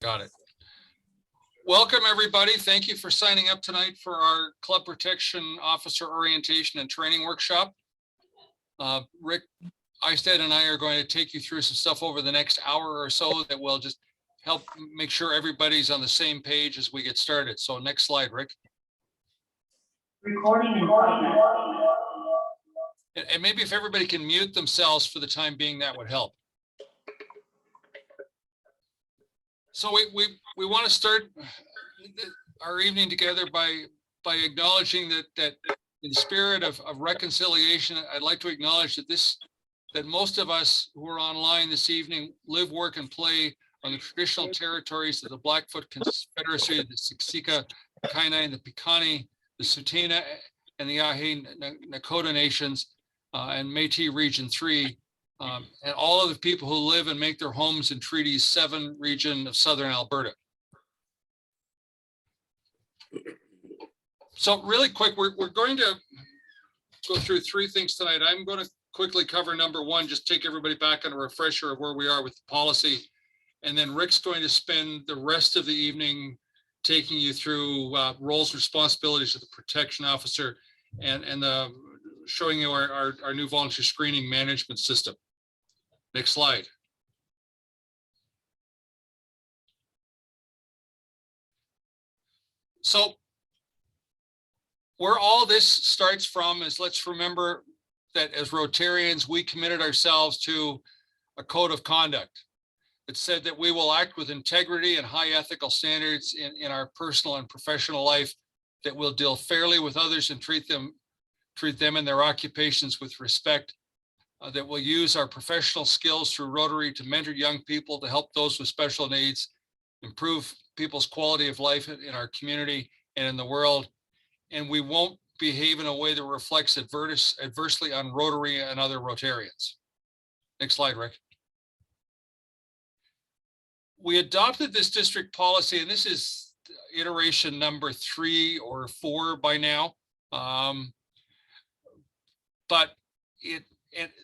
Got it. Welcome, everybody. Thank you for signing up tonight for our Club Protection Officer Orientation and Training Workshop. Rick Eistedt and I are going to take you through some stuff over the next hour or so that will just help make sure everybody's on the same page as we get started. So next slide, Rick. Recording in progress. And maybe if everybody can mute themselves for the time being, that would help. So we want to start our evening together by acknowledging that in the spirit of reconciliation, I'd like to acknowledge that most of us who are online this evening live, work, and play on the traditional territories of the Blackfoot Confederacy, the Siksika, the Kainai, and the Piikani, the Tsuut'ina, and the Yahe Nakota nations, and Métis Region 3. And all of the people who live and make their homes in Treaty 7 region of Southern Alberta. So really quick, we're going to go through three things tonight. I'm going to quickly cover number one, just take everybody back on a refresher of where we are with the policy. And then Rick's going to spend the rest of the evening taking you through roles and responsibilities of the protection officer and showing you our new volunteer screening management system. Next slide. So where all this starts from is, let's remember that as Rotarians, we committed ourselves to a code of conduct that said that we will act with integrity and high ethical standards in our personal and professional life, that we'll deal fairly with others and treat them and their occupations with respect, that we'll use our professional skills through Rotary to mentor young people, to help those with special needs, improve people's quality of life in our community and in the world. And we won't behave in a way that reflects adversely on Rotary and other Rotarians. Next slide, Rick. We adopted this district policy, and this is iteration number 3 or 4 by now. But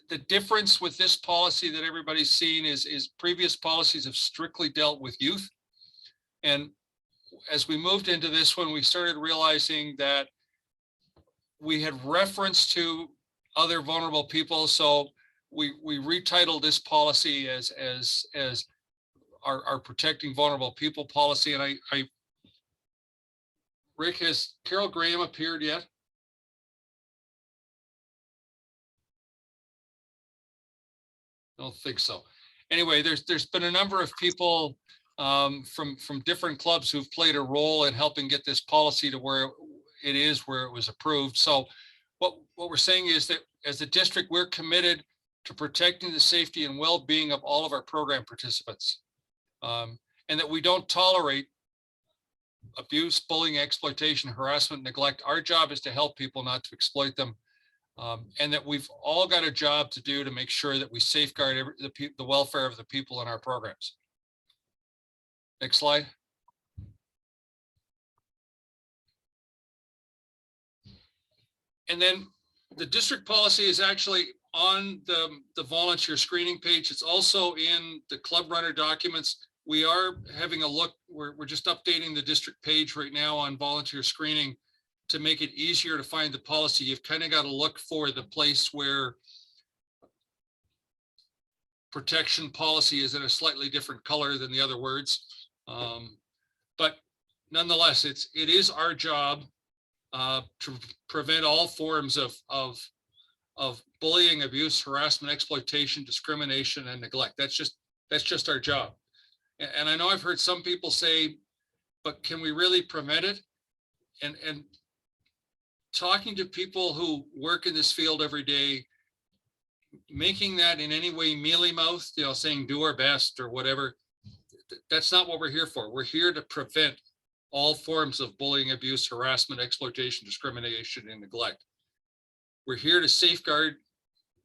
the difference with this policy that everybody's seen is previous policies have strictly dealt with youth. And as we moved into this one, we started realizing that we had reference to other vulnerable people. So we retitled this policy as our protecting vulnerable people policy. And Rick, has Carol Graham appeared yet? I don't think so. Anyway, there's been a number of people from different clubs who've played a role in helping get this policy to where it was approved. So what we're saying is that as a district, we're committed to protecting the safety and well-being of all of our program participants, and that we don't tolerate abuse, bullying, exploitation, harassment, neglect. Our job is to help people, not to exploit them. And that we've all got a job to do to make sure that we safeguard the welfare of the people in our programs. Next slide. And then the district policy is actually on the volunteer screening page. It's also in the club runner documents. We are having a look, we're just updating the district page right now on volunteer screening to make it easier to find the policy. You've kind of got to look for the place where protection policy is in a slightly different color than the other words. But nonetheless, it is our job to prevent all forms of bullying, abuse, harassment, exploitation, discrimination, and neglect. That's just our job. And I know I've heard some people say, but can we really prevent it? And talking to people who work in this field every day, making that in any way mealy-mouthed, saying do our best or whatever, that's not what we're here for. We're here to prevent all forms of bullying, abuse, harassment, exploitation, discrimination, and neglect. We're here to safeguard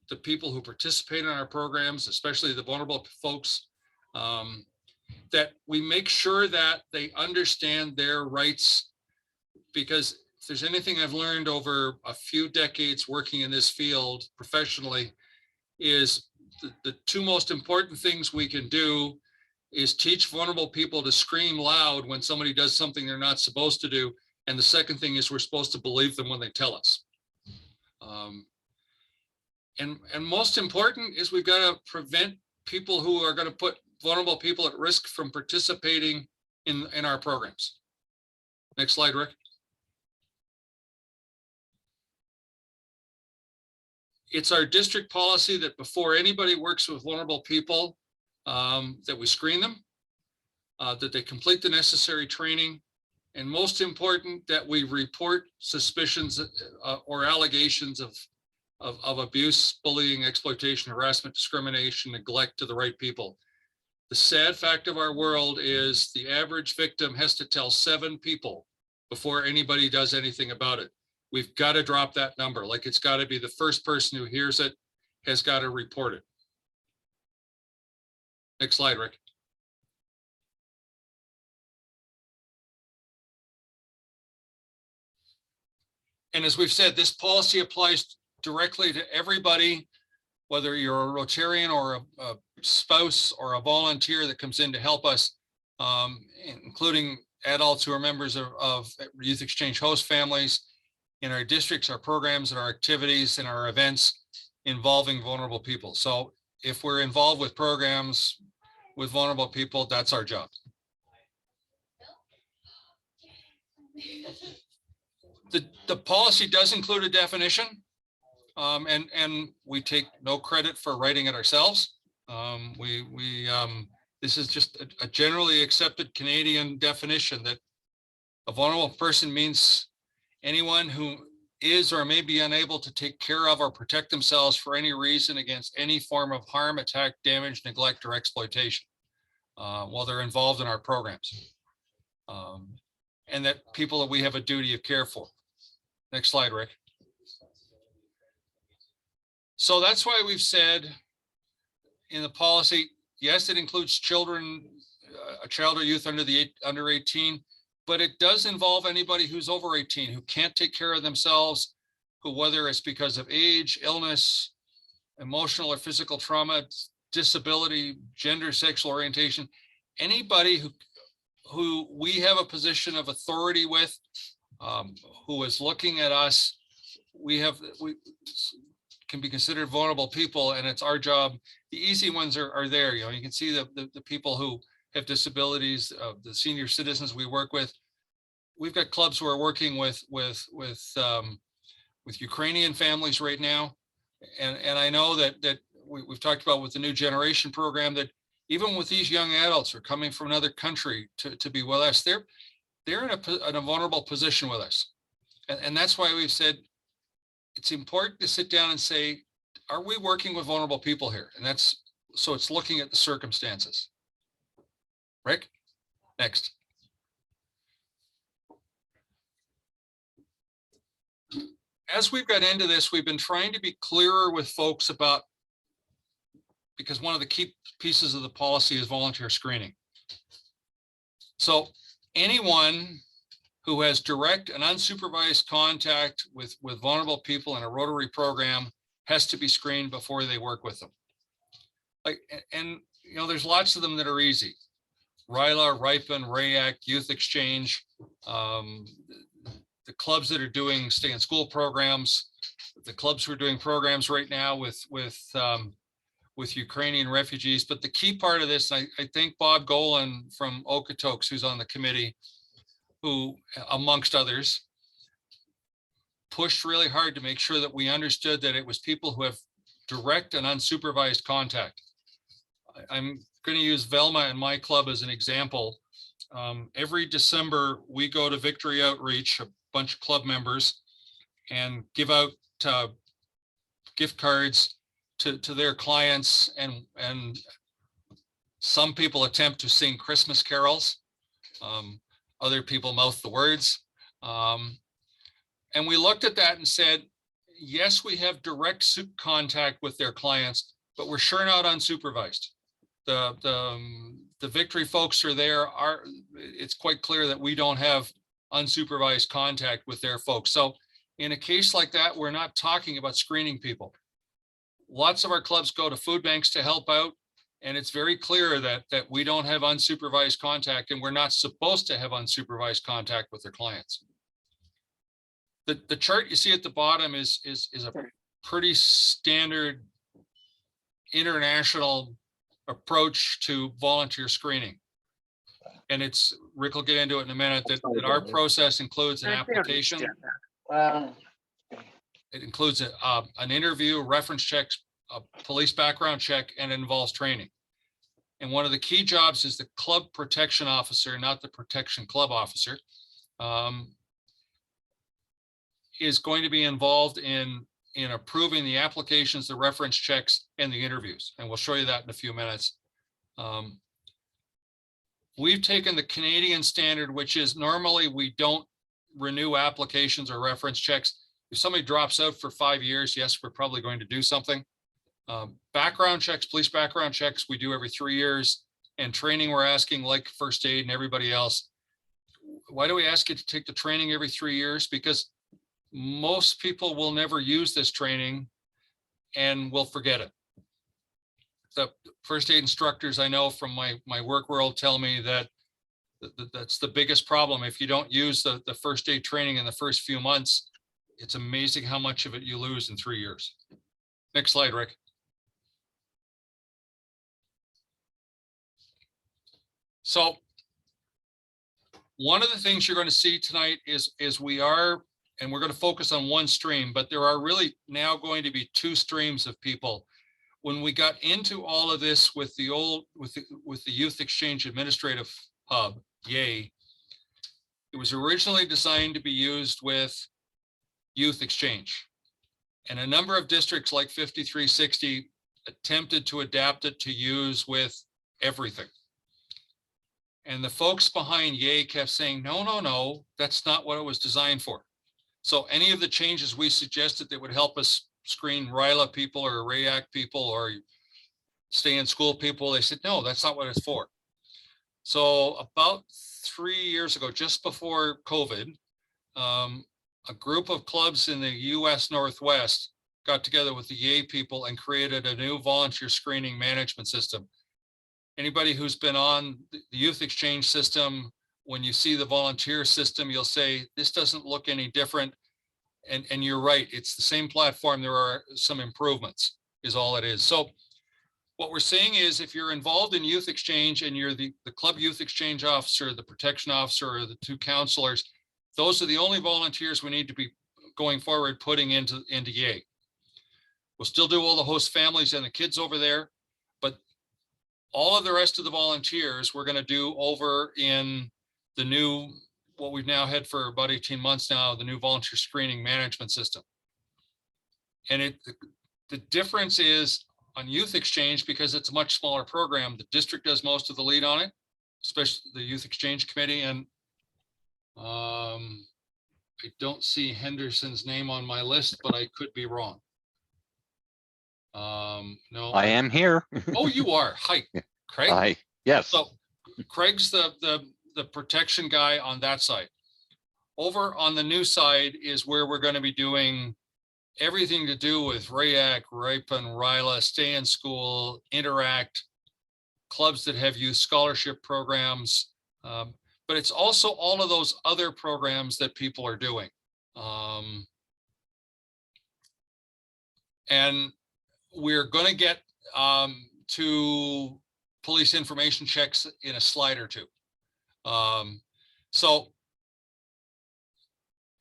the people who participate in our programs, especially the vulnerable folks, that we make sure that they understand their rights, because if there's anything I've learned over a few decades working in this field professionally, is the two most important things we can do is teach vulnerable people to scream loud when somebody does something they're not supposed to do. And the second thing is we're supposed to believe them when they tell us. And most important is we've got to prevent people who are going to put vulnerable people at risk from participating in our programs. Next slide, Rick. It's our district policy that before anybody works with vulnerable people, that we screen them, that they complete the necessary training, and most important, that we report suspicions or allegations of abuse, bullying, exploitation, harassment, discrimination, neglect to the right people. The sad fact of our world is the average victim has to tell 7 people before anybody does anything about it. We've got to drop that number. Like, it's got to be the first person who hears it has got to report it. Next slide, Rick. And as we've said, this policy applies directly to everybody, whether you're a Rotarian or a spouse or a volunteer that comes in to help us, including adults who are members of youth exchange host families, in our districts, our programs, and our activities, and our events involving vulnerable people. So if we're involved with programs with vulnerable people, that's our job. The policy does include a definition, and we take no credit for writing it ourselves. This is just a generally accepted Canadian definition that a vulnerable person means anyone who is or may be unable to take care of or protect themselves for any reason against any form of harm, attack, damage, neglect, or exploitation while they're involved in our programs. And that people that we have a duty of care for. Next slide, Rick. So that's why we've said in the policy, yes, it includes children, a child or youth under 18, but it does involve anybody who's over 18 who can't take care of themselves, who, whether it's because of age, illness, emotional or physical trauma, disability, gender, sexual orientation, anybody who we have a position of authority with, who is looking at us, we can be considered vulnerable people, and it's our job. The easy ones are there. You know, you can see the people who have disabilities, the senior citizens we work with. We've got clubs who are working with Ukrainian families right now, and I know that we've talked about with the New Generation program that even with these young adults who are coming from another country to be with us, they're in a vulnerable position with us, and that's why we've said it's important to sit down and say, are we working with vulnerable people here? And that's so it's looking at the circumstances. Rick, next. As we've got into this, we've been trying to be clearer with folks about, because one of the key pieces of the policy is volunteer screening. So anyone who has direct and unsupervised contact with vulnerable people in a Rotary program has to be screened before they work with them. And you know, there's lots of them that are easy. RILA, RIPEN, RAYAC, Youth Exchange, the clubs that are doing stay in school programs, the clubs who are doing programs right now with Ukrainian refugees. But the key part of this, I thank Bob Golan from Okotoks, who's on the committee, who, amongst others, pushed really hard to make sure that we understood that it was people who have direct and unsupervised contact. I'm going to use Velma and my club as an example. Every December, we go to Victory Outreach, a bunch of club members, and give out gift cards to their clients, and some people attempt to sing Christmas carols. Other people mouth the words. And we looked at that and said, yes, we have direct contact with their clients, but we're sure not unsupervised. The Victory folks are there. It's quite clear that we don't have unsupervised contact with their folks. So in a case like that, we're not talking about screening people. Lots of our clubs go to food banks to help out, And it's very clear that we don't have unsupervised contact, and we're not supposed to have unsupervised contact with their clients. The chart you see at the bottom is a pretty standard international approach to volunteer screening. And it's, Rick will get into it in a minute, that our process includes an application. It includes an interview, reference checks, a police background check, and it involves training. And one of the key jobs is the club protection officer, not the protection club officer, is going to be involved in approving the applications, the reference checks, and the interviews. And we'll show you that in a few minutes. We've taken the Canadian standard, which is normally we don't renew applications or reference checks. If somebody drops out for 5 years, yes, we're probably going to do something. Background checks, police background checks, we do every 3 years, and training we're asking, like first aid and everybody else. Why do we ask you to take the training every 3 years? Because most people will never use this training and will forget it. The first aid instructors I know from my work world tell me that that's the biggest problem. If you don't use the first aid training in the first few months, it's amazing how much of it you lose in 3 years. Next slide, Rick. So one of the things you're going to see tonight is we're going to focus on one stream, but there are really now going to be 2 streams of people. When we got into all of this with the Youth Exchange Administrative Hub, YAY, it was originally designed to be used with youth exchange. And a number of districts like 5360 attempted to adapt it to use with everything. And the folks behind YAY kept saying, no, that's not what it was designed for. So any of the changes we suggested that would help us screen RILA people or RAAC people or stay in school people, they said, no, that's not what it's for. So about 3 years ago, just before COVID, a group of clubs in the US Northwest got together with the YAY people and created a new volunteer screening management system. Anybody who's been on the youth exchange system, when you see the volunteer system, you'll say, this doesn't look any different. And you're right, it's the same platform. There are some improvements, is all it is. So what we're saying is, if you're involved in youth exchange and you're the club youth exchange officer, the protection officer, or the 2 counselors, those are the only volunteers we need to be going forward putting into YAY. We'll still do all the host families and the kids over there, but all of the rest of the volunteers we're going to do over in the new, what we've now had for about 18 months now, the new volunteer screening management system. And the difference is on youth exchange, because it's a much smaller program, the district does most of the lead on it, especially the youth exchange committee. And I don't see Henderson's name on my list, but I could be wrong. No, I am here. Oh, you are. Hi, Craig. Hi. Yes. So Craig's the protection guy on that side. Over on the new side is where we're going to be doing everything to do with RAAC, RIPEN, RILA, stay in school, interact, clubs that have youth scholarship programs. But it's also all of those other programs that people are doing. And we're going to get to police information checks in a slide or 2. So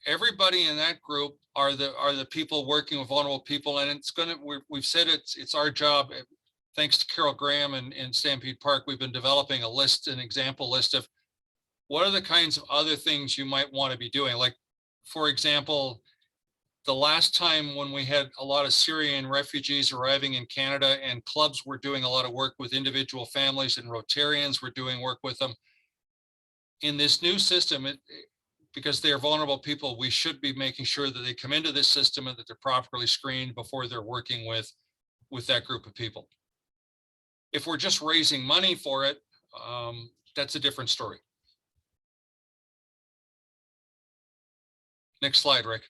everybody in that group are the people working with vulnerable people, and it's going to, we've said it's our job. Thanks to Carol Graham and Stampede Park, we've been developing a list, an example list of what are the kinds of other things you might want to be doing. Like, for example, the last time when we had a lot of Syrian refugees arriving in Canada, and clubs were doing a lot of work with individual families, and Rotarians were doing work with them. In this new system, because they are vulnerable people, we should be making sure that they come into this system and that they're properly screened before they're working with that group of people. If we're just raising money for it, that's a different story. Next slide, Rick.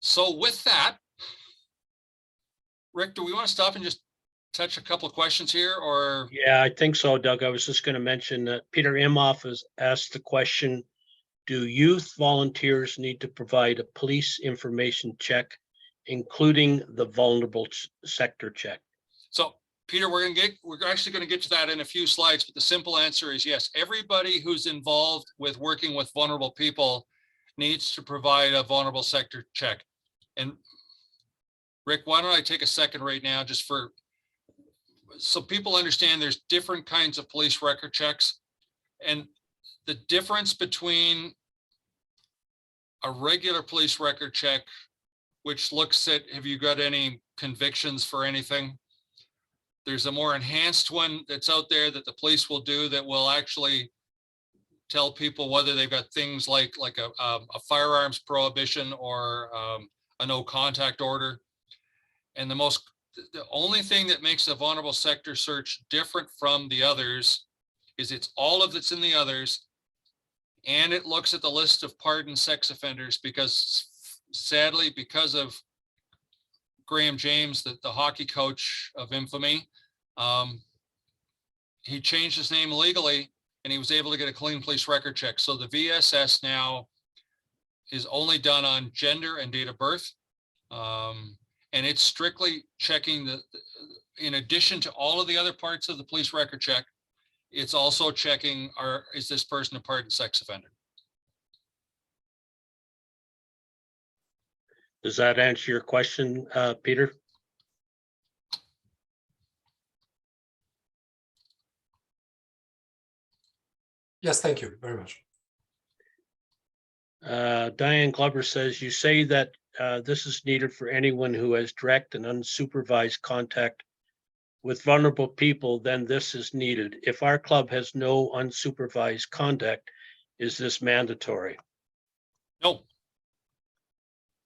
So with that, Rick, do we want to stop and just touch a couple of questions here, or? Yeah, I think so, Doug. I was just going to mention that Peter Imhoff has asked the question, do youth volunteers need to provide a police information check, including the vulnerable sector check? So Peter, we're actually going to get to that in a few slides, but the simple answer is yes. Everybody who's involved with working with vulnerable people needs to provide a vulnerable sector check. And Rick, why don't I take a second right now just so people understand there's different kinds of police record checks, and the difference between a regular police record check, which looks at, have you got any convictions for anything? There's a more enhanced one that's out there that the police will do that will actually tell people whether they've got things like a firearms prohibition or a no contact order. And the only thing that makes a vulnerable sector search different from the others is it's all of that's in the others, and it looks at the list of pardoned sex offenders, because sadly, because of Graham James, the hockey coach of infamy, he changed his name legally and he was able to get a clean police record check. So the VSS now is only done on gender and date of birth. And it's strictly checking in addition to all of the other parts of the police record check, it's also checking, is this person a pardoned sex offender? Does that answer your question, Peter? Yes, thank you very much. Diane Glover says, you say that this is needed for anyone who has direct and unsupervised contact with vulnerable people, then this is needed. If our club has no unsupervised contact, is this mandatory? No.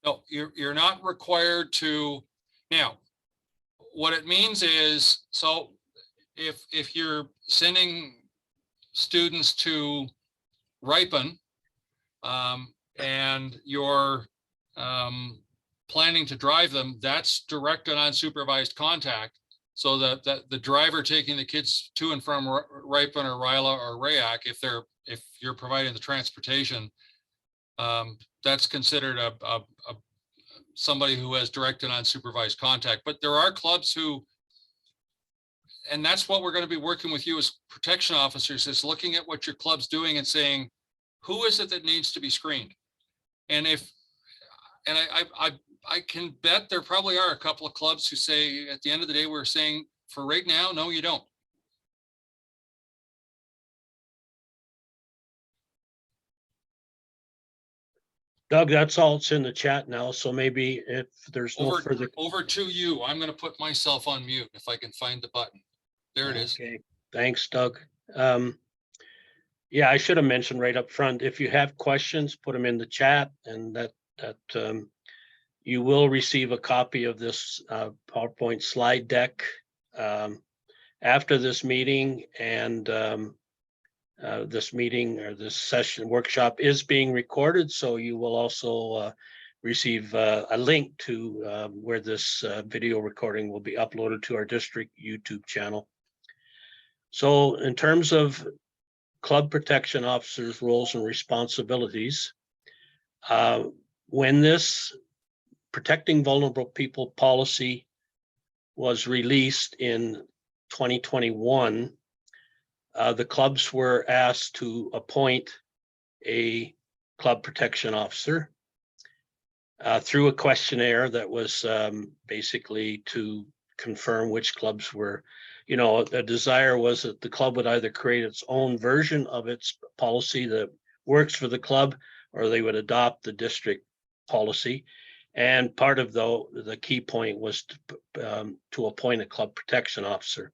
No, you're not required to. Now, what it means is, so if you're sending students to Ripen, and you're planning to drive them, that's direct and unsupervised contact. So that the driver taking the kids to and from Ripen or Ryla or Rayak, if you're providing the transportation, that's considered somebody who has direct and unsupervised contact. But there are clubs who, and that's what we're going to be working with you as protection officers, is looking at what your club's doing and saying, who is it that needs to be screened? And I can bet there probably are a couple of clubs who say at the end of the day, we're saying for right now, no, you don't. Doug, that's all it's in the chat now. So maybe if there's no further. Over to you. I'm going to put myself on mute if I can find the button. There it is. Okay, thanks, Doug. Yeah, I should have mentioned right up front, if you have questions, put them in the chat, and that you will receive a copy of this PowerPoint slide deck after this meeting. And this meeting or this session workshop is being recorded, so you will also receive a link to where this video recording will be uploaded to our district YouTube channel. So in terms of club protection officers' roles and responsibilities, when this protecting vulnerable people policy was released in 2021, the clubs were asked to appoint a club protection officer through a questionnaire that was basically to confirm which clubs were, the desire was that the club would either create its own version of its policy that works for the club, or they would adopt the district policy. And part of the key point was to appoint a club protection officer.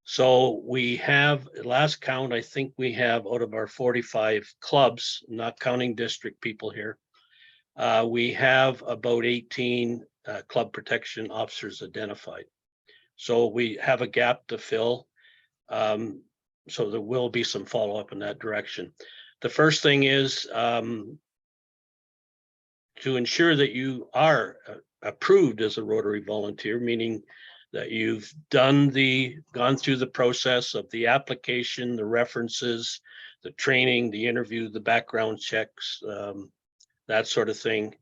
So we have, at last count, I think we have, out of our 45 clubs, not counting district people here, we have about 18 club protection officers identified. So we have a gap to fill. So there will be some follow-up in that direction. The first thing is to ensure that you are approved as a Rotary volunteer, meaning that you've gone through the process of the application, the references, the training, the interview, the background checks, that sort of thing,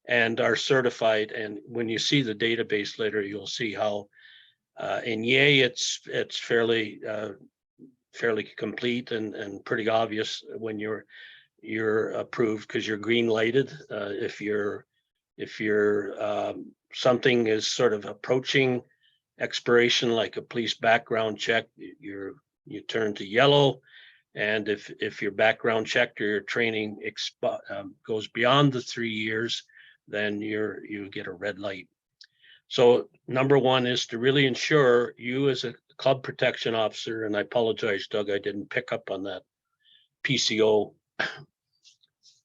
and are certified. And when you see the database later, you'll see how in Yay it's fairly complete and pretty obvious when you're approved, because you're green lighted. If you're something is sort of approaching expiration, like a police background check, you turn to yellow. And if your background check or your training goes beyond the 3 years, then you get a red light. So number one is to really ensure you as a club protection officer, and I apologize, Doug, I didn't pick up on that PCO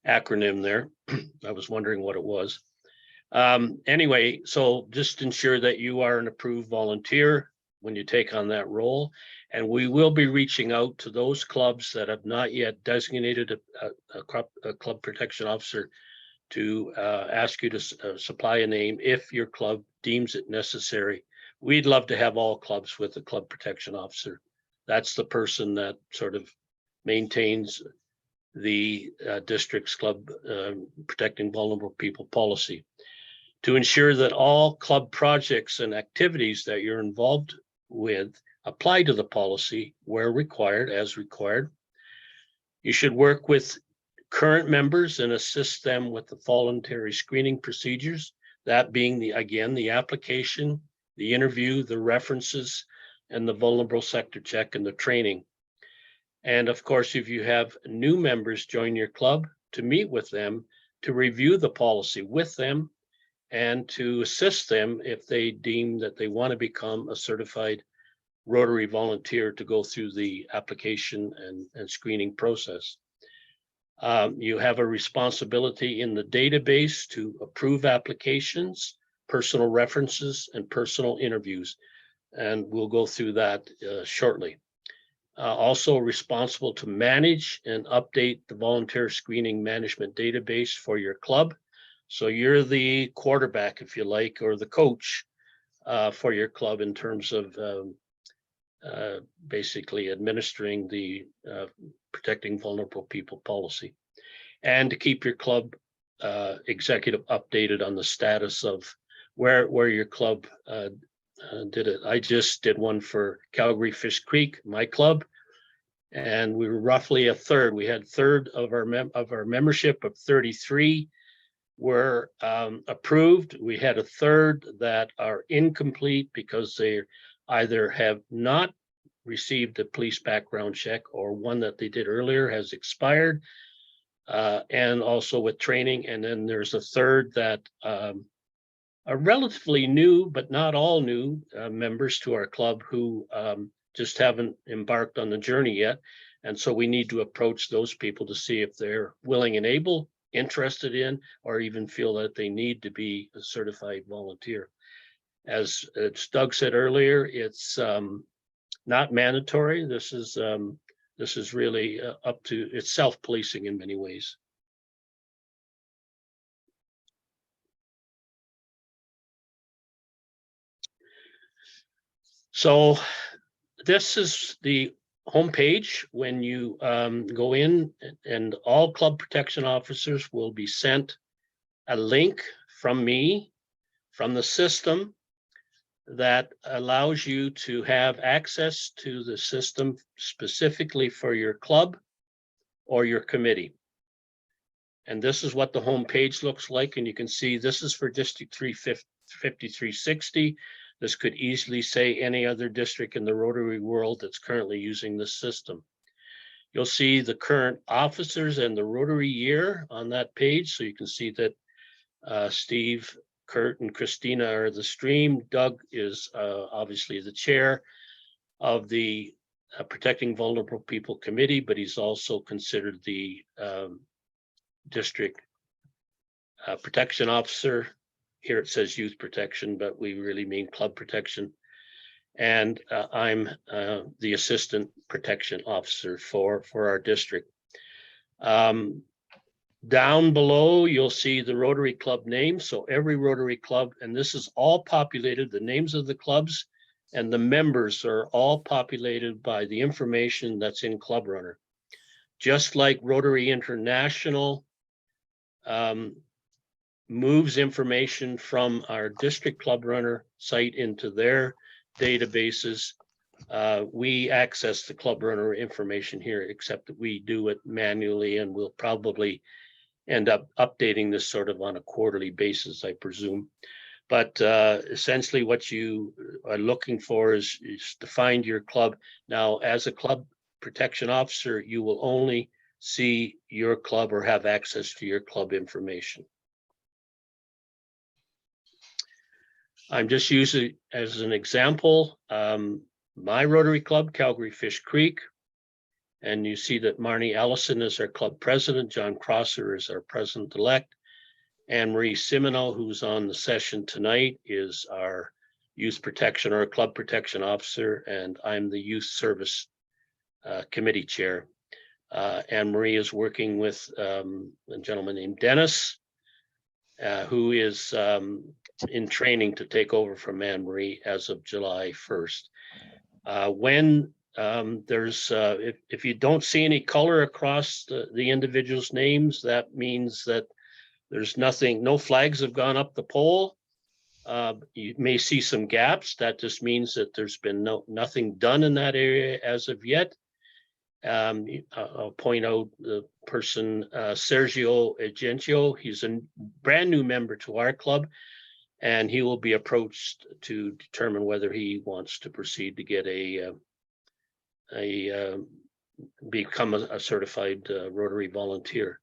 acronym there. I was wondering what it was. Anyway, so just ensure that you are an approved volunteer when you take on that role. And we will be reaching out to those clubs that have not yet designated a club protection officer to ask you to supply a name if your club deems it necessary. We'd love to have all clubs with a club protection officer. That's the person that sort of maintains the district's club protecting vulnerable people policy, to ensure that all club projects and activities that you're involved with apply to the policy where required, as required. You should work with current members and assist them with the voluntary screening procedures, that being the application, the interview, the references, and the vulnerable sector check and the training. And of course, if you have new members join your club, to meet with them, to review the policy with them, and to assist them if they deem that they want to become a certified Rotary volunteer to go through the application and screening process. You have a responsibility in the database to approve applications, personal references, and personal interviews. And we'll go through that shortly. Also responsible to manage and update the volunteer screening management database for your club. So you're the quarterback, if you like, or the coach for your club in terms of basically administering the protecting vulnerable people policy, and to keep your club executive updated on the status of where your club did it. I just did one for Calgary Fish Creek, my club, and we were roughly a third. We had third of our membership of 33 were approved. We had a third that are incomplete because they either have not received a police background check, or one that they did earlier has expired, and also with training. And then there's a third that are relatively new, but not all new members to our club who just haven't embarked on the journey yet. And so we need to approach those people to see if they're willing and able, interested in, or even feel that they need to be a certified volunteer. As Doug said earlier, it's not mandatory. This is really up to, it's self-policing in many ways. So this is the homepage when you go in, and all club protection officers will be sent a link from me, from the system, that allows you to have access to the system specifically for your club or your committee. And this is what the homepage looks like. And you can see this is for District 5360. This could easily say any other district in the Rotary world that's currently using this system. You'll see the current officers and the Rotary year on that page. So you can see that Steve, Kurt, and Christina are the stream. Doug is obviously the chair of the Protecting Vulnerable People Committee, but he's also considered the district protection officer. Here it says youth protection, but we really mean club protection. And I'm the assistant protection officer for our district. Down below, you'll see the Rotary Club name. So every Rotary Club, and this is all populated, the names of the clubs and the members are all populated by the information that's in Club Runner. Just like Rotary International moves information from our district Club Runner site into their databases, we access the Club Runner information here, except that we do it manually, and we'll probably end up updating this sort of on a quarterly basis, I presume. But essentially what you are looking for is to find your club. Now, as a club protection officer, you will only see your club or have access to your club information. I'm just using as an example, my Rotary Club, Calgary Fish Creek. And you see that Marnie Ellison is our club president, John Crosser is our president-elect, Anne Marie Simino, who's on the session tonight, is our youth protection or club protection officer, and I'm the youth service committee chair. Anne Marie is working with a gentleman named Dennis, who is in training to take over from Anne Marie as of July 1st. When there's if you don't see any color across the individuals' names, that means that there's nothing, no flags have gone up the pole. You may see some gaps. That just means that there's been nothing done in that area as of yet. I'll point out the person, Sergio Agencio. He's a brand new member to our club, and he will be approached to determine whether he wants to proceed to get become a certified Rotary volunteer.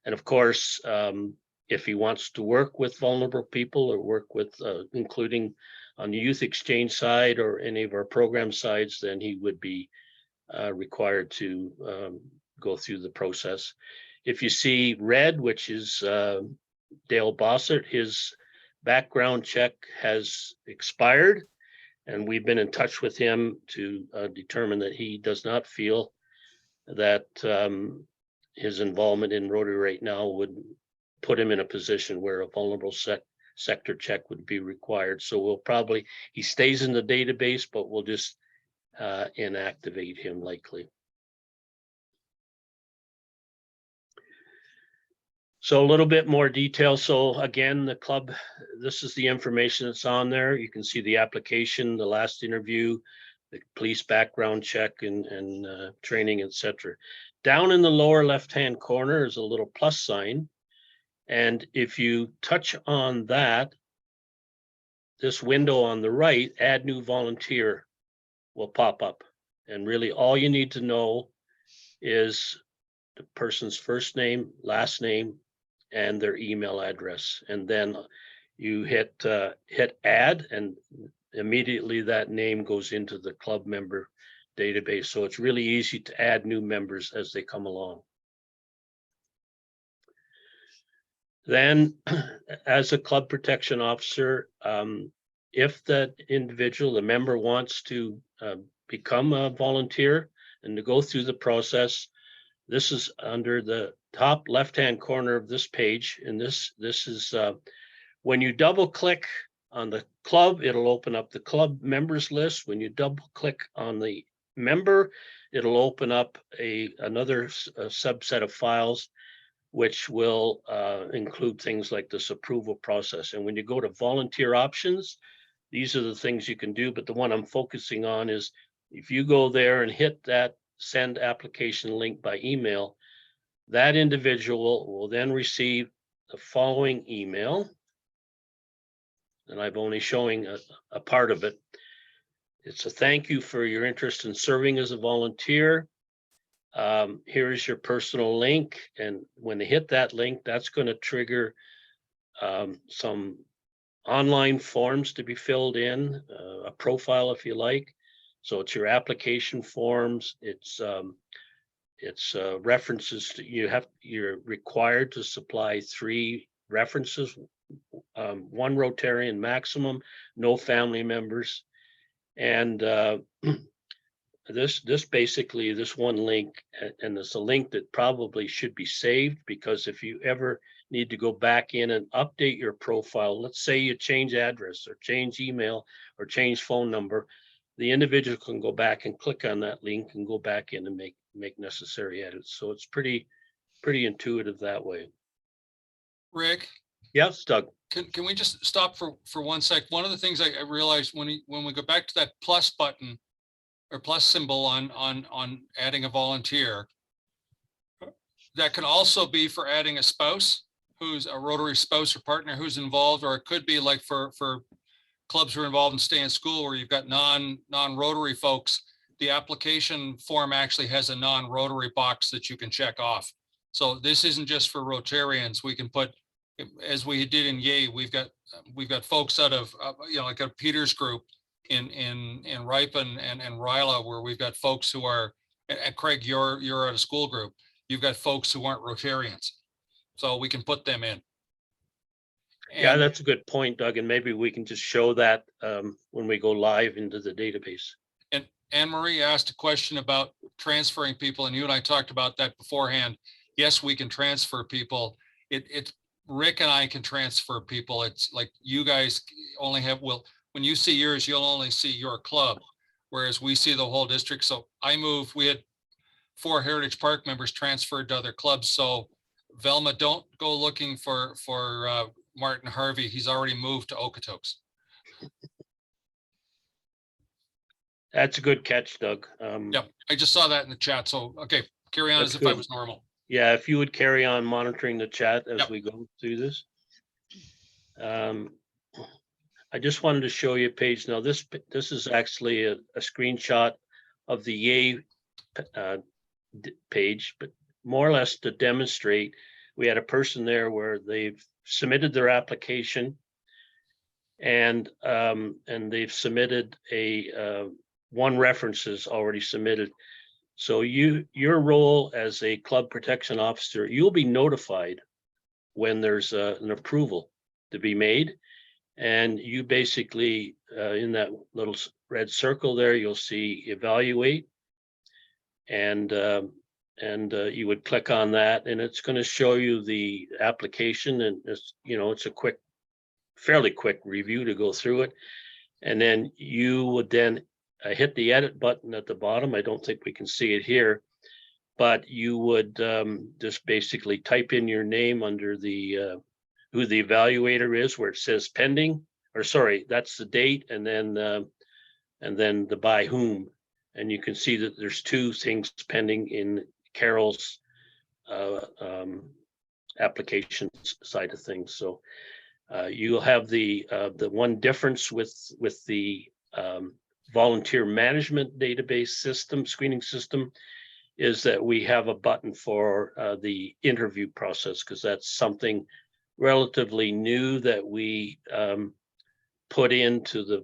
And of course, if he wants to work with vulnerable people or work with, including on the youth exchange side or any of our program sides, then he would be required to go through the process. If you see red, which is Dale Bossert, his background check has expired, and we've been in touch with him to determine that he does not feel that his involvement in Rotary right now would put him in a position where a vulnerable sector check would be required. So we'll probably, he stays in the database, but we'll just inactivate him likely. So a little bit more detail. So again, the club, this is the information that's on there. You can see the application, the last interview, the police background check and training, etc. Down in the lower left-hand corner is a little plus sign. And if you touch on that, this window on the right, add new volunteer, will pop up. And really all you need to know is the person's first name, last name, and their email address. And then you hit add, and immediately that name goes into the club member database. So it's really easy to add new members as they come along. Then as a club protection officer, if that individual, the member, wants to become a volunteer and to go through the process, this is under the top left-hand corner of this page. And this is when you double click on the club, it'll open up the club members list. When you double click on the member, it'll open up another subset of files, which will include things like this approval process. And when you go to volunteer options, these are the things you can do. But the one I'm focusing on is if you go there and hit that send application link by email, that individual will then receive the following email. And I'm only showing a part of it. It's a thank you for your interest in serving as a volunteer. Here is your personal link. And when they hit that link, that's going to trigger some online forms to be filled in, a profile if you like. So it's your application forms. It's references to, you're required to supply 3 references, 1 Rotarian maximum, no family members. And this basically, this one link, and it's a link that probably should be saved, because if you ever need to go back in and update your profile, let's say you change address or change email or change phone number, the individual can go back and click on that link and go back in and make necessary edits. So it's pretty intuitive that way. Rick, Yes, Doug. can we just stop for 1 sec? One of the things I realized when we go back to that plus button or plus symbol on adding a volunteer, that can also be for adding a spouse who's a Rotary spouse or partner who's involved, or it could be like for clubs who are involved in Stay in School, where you've got non-Rotary folks. The application form actually has a non-Rotary box that you can check off. So this isn't just for Rotarians. We can put, as we did in Yay, we've got folks out of like a Peters group in Ripon and Ryla, where we've got folks who are, and Craig, you're at a school group. You've got folks who aren't Rotarians, so we can put them in. Yeah, that's a good point, Doug, and maybe we can just show that when we go live into the database. And Anne-Marie asked a question about transferring people, and you and I talked about that beforehand. Yes, we can transfer people. It's Rick and I can transfer people. It's like you guys only have, when you see yours, you'll only see your club, whereas we see the whole district. So we had 4 Heritage Park members transferred to other clubs. So Velma, don't go looking for Martin Harvey. He's already moved to Okotoks. That's a good catch, Doug. Yep, I just saw that in the chat. So, okay, carry on as if I was normal. Yeah, if you would carry on monitoring the chat as Yep. we go through this. I just wanted to show you a page. Now, this is actually a screenshot of the Yay page, but more or less to demonstrate, we had a person there where they've submitted their application, and they've submitted one reference is already submitted. So your role as a club protection officer, you'll be notified when there's an approval to be made, and you basically in that little red circle there, you'll see evaluate, and you would click on that, and it's going to show you the application, and it's a fairly quick review to go through it, and then you would then hit the edit button at the bottom. I don't think we can see it here, but you would just basically type in your name under the who the evaluator is, where it says pending, or sorry, that's the date, and then the by whom, and you can see that there's 2 things pending in Carol's application side of things. So you'll have the one difference with the volunteer management database system, screening system, is that we have a button for the interview process, because that's something relatively new that we put into the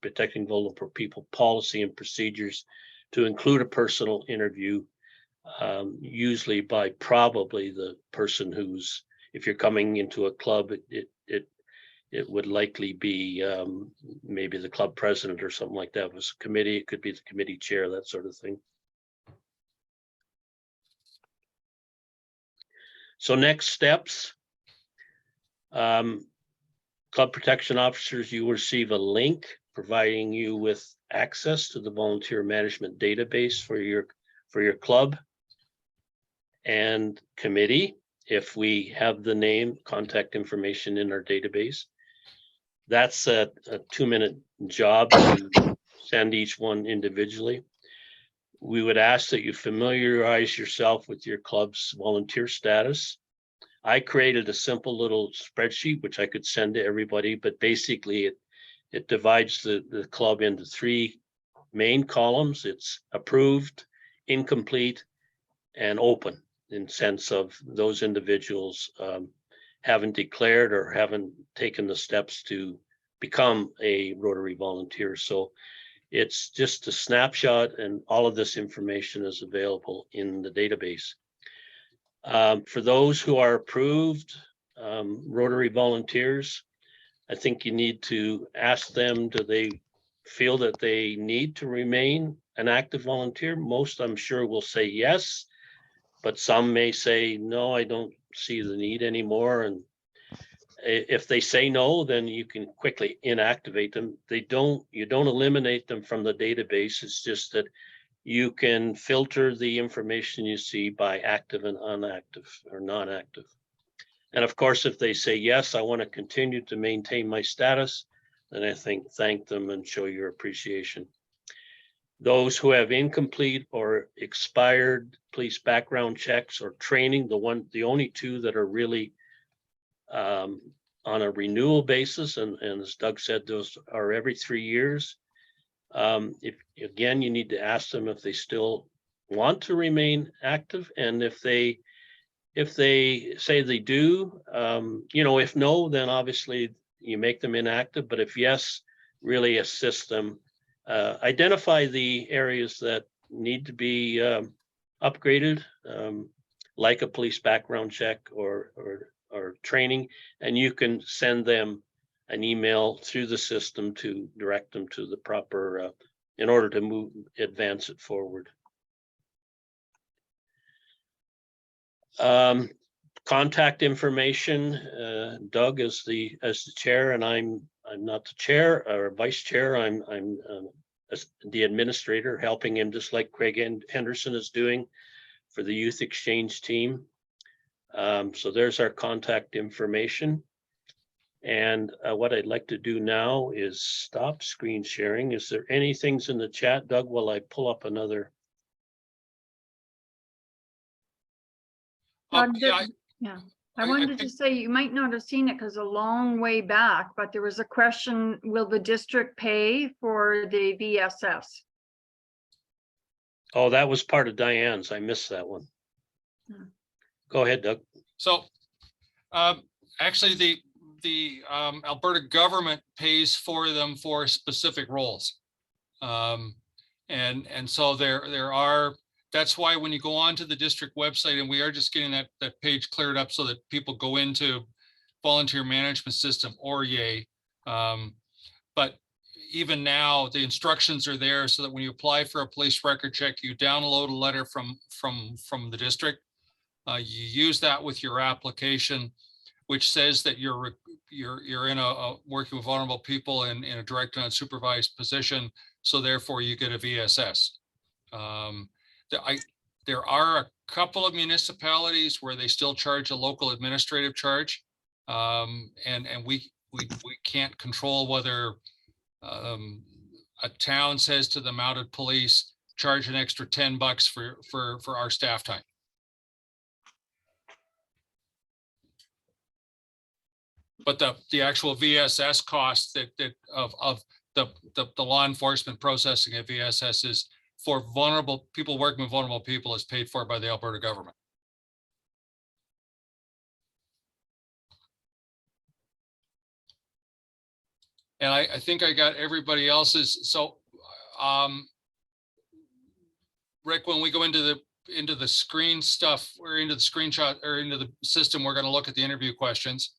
protecting vulnerable people policy and procedures, to include a personal interview, usually by probably the person who's, if you're coming into a club, it would likely be maybe the club president or something like that. If it was a committee, it could be the committee chair, that sort of thing. So next steps, club protection officers, you will receive a link providing you with access to the volunteer management database for your club and committee. If we have the name, contact information in our database, that's a 2-minute job to send each one individually. We would ask that you familiarize yourself with your club's volunteer status. I created a simple little spreadsheet which I could send to everybody, but basically it divides the club into 3 main columns. It's approved, incomplete, and open, in sense of those individuals haven't declared or haven't taken the steps to become a Rotary volunteer. So it's just a snapshot, and all of this information is available in the database. For those who are approved Rotary volunteers, I think you need to ask them, do they feel that they need to remain an active volunteer. Most, I'm sure, will say yes, but some may say, no, I don't see the need anymore. And if they say no, then you can quickly inactivate them. You don't eliminate them from the database. It's just that you can filter the information you see by active and inactive or non-active. And of course, if they say, yes, I want to continue to maintain my status, then I think thank them and show your appreciation. Those who have incomplete or expired police background checks or training, the only two that are really on a renewal basis, and as Doug said, those are every 3 years. If again, you need to ask them if they still want to remain active, and if they say they do, if no, then obviously you make them inactive. But if yes, really assist them. Identify the areas that need to be upgraded, like a police background check or training, and you can send them an email through the system to direct them to the proper, in order to advance it forward. Contact information, Doug is as the chair, and I'm not the chair or vice chair. I'm the administrator, helping him just like Craig Henderson is doing for the youth exchange team. So there's our contact information. And what I'd like to do now is stop screen sharing. Is there any things in the chat, Doug, while I pull up another? Yeah, I wanted to say, you might not have seen it because a long way back, but there was a question, will the district pay for the VSS? Oh, that was part of Diane's. I missed that one. Go ahead, Doug. So actually, the Alberta government pays for them for specific roles. And so there are, that's why when you go onto the district website, and we are just getting that page cleared up so that people go into volunteer management system or YAY. But even now the instructions are there so that when you apply for a police record check, you download a letter from the district. You use that with your application, which says that you're in a working with vulnerable people in a direct and unsupervised position. So therefore you get a VSS. There are a couple of municipalities where they still charge a local administrative charge. And we can't control whether a town says to the mounted police, charge an extra $10 for our staff time. But the actual VSS cost of the law enforcement processing of VSS is for vulnerable people, working with vulnerable people, is paid for by the Alberta government. And I think I got everybody else's. So Rick, when we go into the screen stuff, or into the screenshot, or into the system, we're going to look at the interview questions.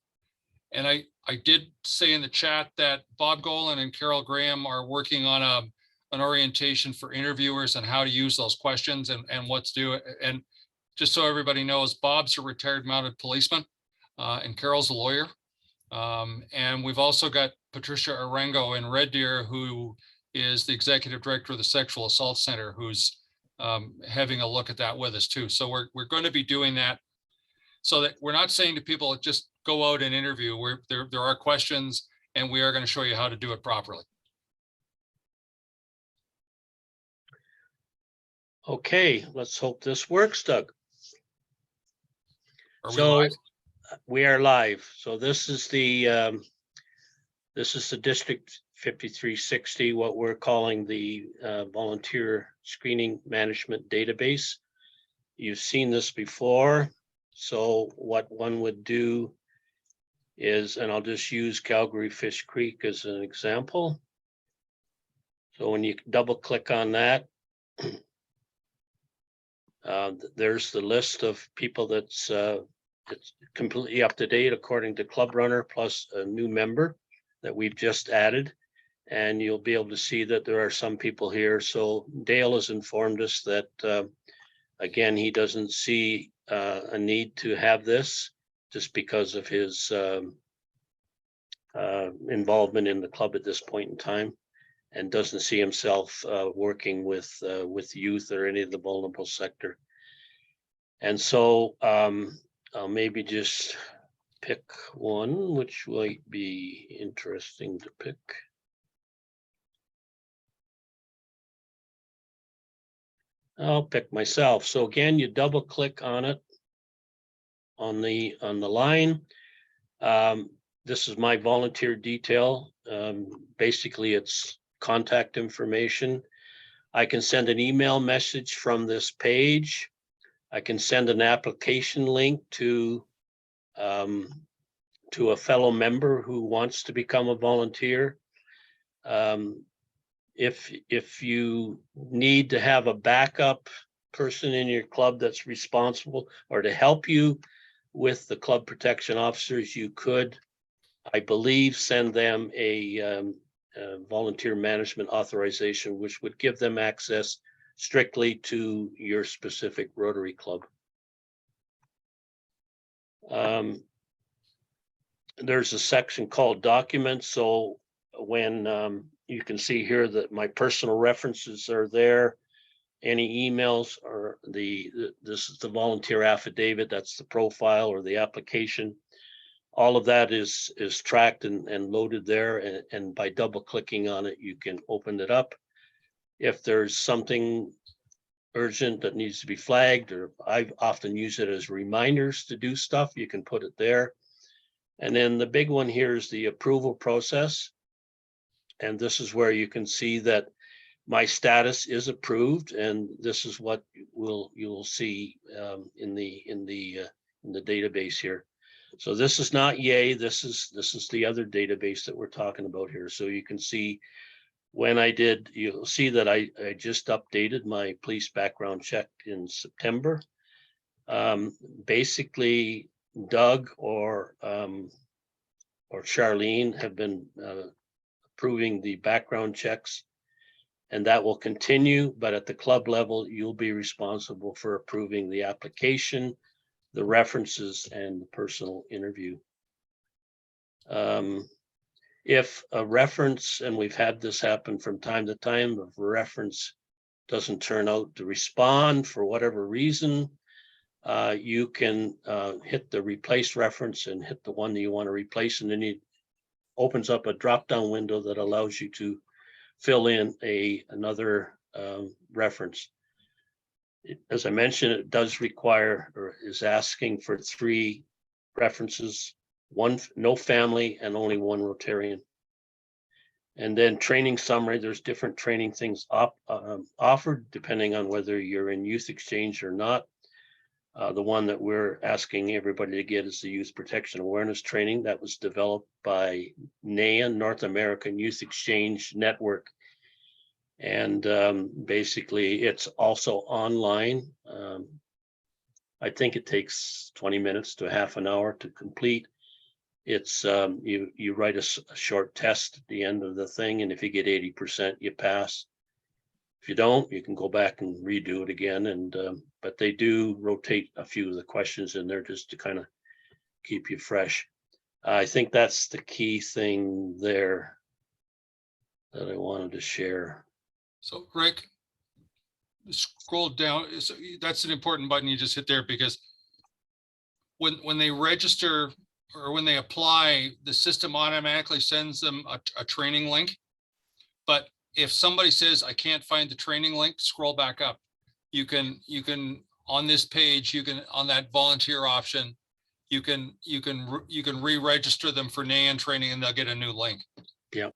And I did say in the chat that Bob Golan and Carol Graham are working on an orientation for interviewers on how to use those questions and what to do. And just so everybody knows, Bob's a retired mounted policeman and Carol's a lawyer. And we've also got Patricia Arango in Red Deer, who is the executive director of the Sexual Assault Center, who's having a look at that with us too. So we're going to be doing that, so that we're not saying to people, just go out and interview. There are questions, and we are going to show you how to do it properly. Okay, let's hope this works, Doug. Are we So live? we are live. So this is the District 5360, what we're calling the volunteer screening management database. You've seen this before. So what one would do is, and I'll just use Calgary Fish Creek as an example. So when you double click on that, there's the list of people that's it's completely up to date according to Club Runner, plus a new member that we've just added. And you'll be able to see that there are some people here. So Dale has informed us that, again, he doesn't see a need to have this just because of his involvement in the club at this point in time, and doesn't see himself working with youth or any of the vulnerable sector. And so I'll maybe just pick one, which might be interesting to pick. I'll pick myself. So again, you double click on it on the line. This is my volunteer detail. Basically, it's contact information. I can send an email message from this page. I can send an application link to a fellow member who wants to become a volunteer. If you need to have a backup person in your club that's responsible or to help you with the club protection officers, you could, I believe, send them a volunteer management authorization, which would give them access strictly to your specific Rotary club. There's a section called documents. So when you can see here that my personal references are there, any emails, or this is the volunteer affidavit, that's the profile or the application. All of that is tracked and loaded there, and by double clicking on it, you can open it up. If there's something urgent that needs to be flagged, or I often use it as reminders to do stuff, you can put it there. And then the big one here is the approval process. And this is where you can see that my status is approved, and this is what you'll see in the database here. So this is not Yay. This is the other database that we're talking about here. So you can see when I did, you'll see that I just updated my police background check in September. Basically, Doug or Charlene have been approving the background checks, and that will continue. But at the club level, you'll be responsible for approving the application, the references, and the personal interview. If a reference, and we've had this happen from time to time, if a reference doesn't turn out to respond for whatever reason, you can hit the replace reference and hit the one that you want to replace, and then it opens up a drop-down window that allows you to fill in another reference. As I mentioned, it does require, or is asking for 3 references, 1 no family, and only 1 Rotarian. And then training summary, there's different training things offered depending on whether you're in youth exchange or not. The one that we're asking everybody to get is the Youth Protection Awareness Training that was developed by NAN, North American Youth Exchange Network. And basically it's also online. I think it takes 20 minutes to half an hour to complete. It's you write a short test at the end of the thing, and if you get 80%, you pass. If you don't, you can go back and redo it again. And but they do rotate a few of the questions in there just to kind of keep you fresh. I think that's the key thing there that I wanted to share. So Rick, scroll down. So that's an important button you just hit there, because when they register or when they apply, the system automatically sends them a training link. But if somebody says, I can't find the training link, scroll back up. You can on this page, you can, on that volunteer option, you can re-register them for NAN training, and they'll get a new link. Yeah.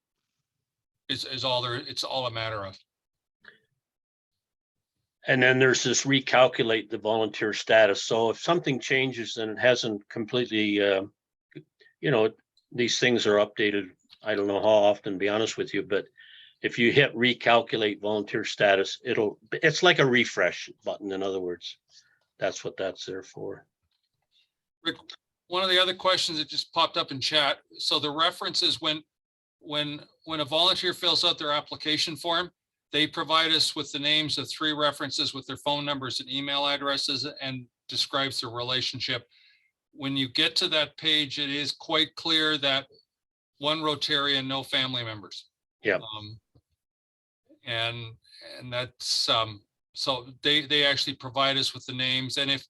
It's all a matter of. And then there's this recalculate the volunteer status. So if something changes and it hasn't completely, these things are updated. I don't know how often, to be honest with you, but if you hit recalculate volunteer status, it's like a refresh button. In other words, that's what that's there for. Rick, one of the other questions that just popped up in chat. So the references when when a volunteer fills out their application form, they provide us with the names of 3 references with their phone numbers and email addresses and describes their relationship. When you get to that page, it is quite clear that 1 Rotarian, no family members. Yeah. And that's, so they actually provide us with the names. And if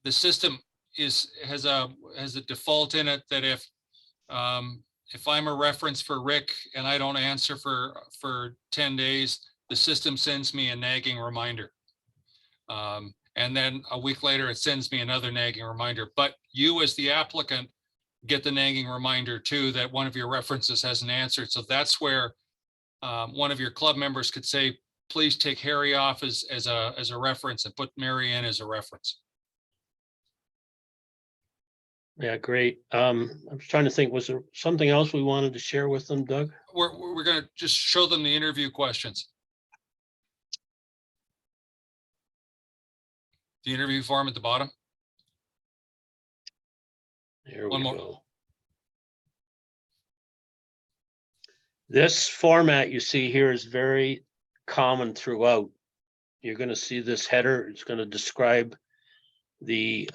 the system has a default in it that if I'm a reference for Rick and I don't answer for 10 days, the system sends me a nagging reminder. And then a week later, it sends me another nagging reminder. But you as the applicant get the nagging reminder too, that one of your references hasn't answered. So that's where one of your club members could say, please take Harry off as a reference and put Mary in as a reference. Yeah, great. I was trying to think, was there something else we wanted to share with them, Doug? We're going to just show them the interview questions. The interview form at the bottom. There One we more. go. This format you see here is very common throughout. You're going to see this header. It's going to describe the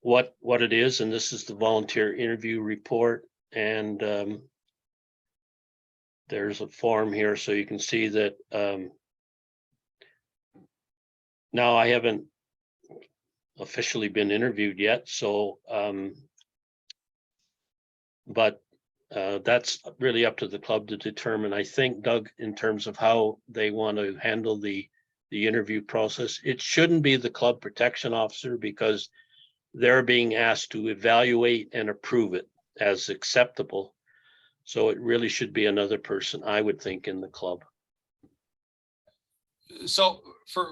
what it is, and this is the volunteer interview report. And there's a form here, so you can see that. Now I haven't officially been interviewed yet, so but that's really up to the club to determine. I think, Doug, in terms of how they want to handle the interview process, it shouldn't be the club protection officer, because they're being asked to evaluate and approve it as acceptable. So it really should be another person, I would think, in the club. So for